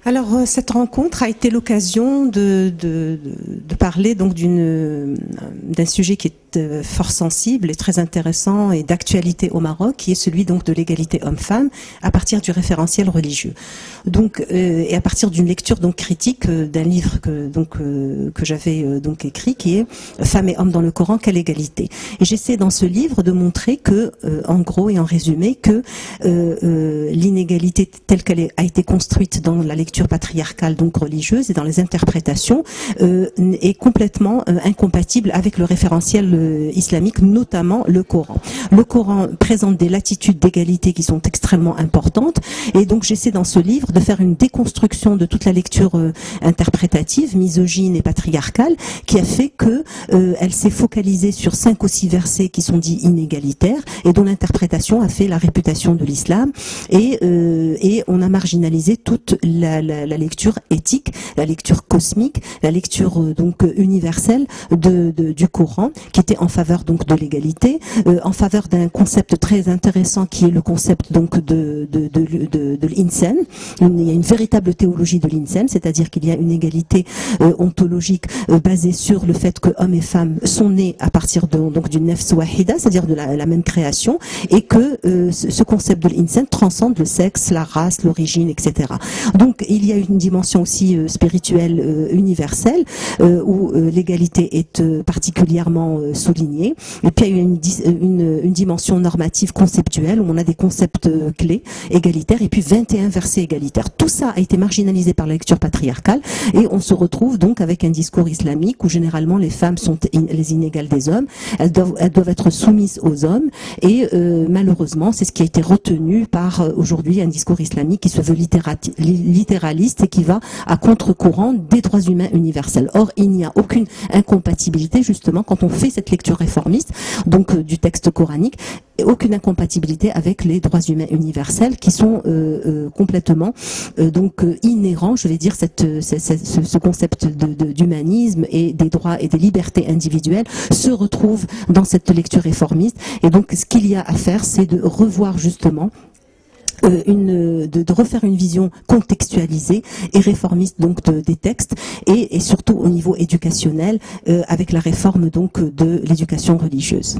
Alors, cette rencontre a été l'occasion de parler donc d'un sujet qui est fort sensible et très intéressant et d'actualité au Maroc, qui est celui donc de l'égalité homme-femme à partir du référentiel religieux. Donc, et à partir d'une lecture donc critique d'un livre que j'avais donc écrit, qui est Femmes et hommes dans le Coran, quelle égalité. Et j'essaie dans ce livre de montrer que, en gros et en résumé, que l'inégalité telle qu'elle a été construite dans la lecture patriarcale donc religieuse et dans les interprétations est complètement incompatible avec le référentiel islamique, notamment le Coran. Le Coran présente des latitudes d'égalité qui sont extrêmement importantes, et donc j'essaie dans ce livre de faire une déconstruction de toute la lecture interprétative, misogyne et patriarcale, qui a fait que elle s'est focalisée sur 5 ou 6 versets qui sont dits inégalitaires et dont l'interprétation a fait la réputation de l'islam, et on a marginalisé toute la lecture éthique, la lecture cosmique, la lecture donc universelle du Coran, qui était en faveur donc de l'égalité, en faveur d'un concept très intéressant qui est le concept donc de l'insan. Il y a une véritable théologie de l'insan, c'est-à-dire qu'il y a une égalité ontologique basée sur le fait que hommes et femmes sont nés à partir donc d'une nefs wahida, c'est-à-dire de la même création, et que ce concept de l'insan transcende le sexe, la race, l'origine, etc. Donc il y a une dimension aussi spirituelle universelle où l'égalité est particulièrement soulignée. Et puis il y a une dimension normative conceptuelle où on a des concepts clés égalitaires et puis 21 versets égalitaires. Tout ça a été marginalisé par la lecture patriarcale, et on se retrouve donc avec un discours islamique où généralement les femmes sont les inégales des hommes, elles doivent être soumises aux hommes, et malheureusement c'est ce qui a été retenu par aujourd'hui un discours islamique qui se veut littéraliste et qui va à contre-courant des droits humains universels. Or, il n'y a aucune incompatibilité, justement, quand on fait cette lecture réformiste, donc du texte coranique, aucune incompatibilité avec les droits humains universels qui sont complètement donc inhérents, je vais dire, ce concept d'humanisme et des droits et des libertés individuelles se retrouve dans cette lecture réformiste. Et donc, ce qu'il y a à faire, c'est de revoir justement de refaire une vision contextualisée et réformiste donc des textes, et surtout au niveau éducationnel avec la réforme donc de l'éducation religieuse.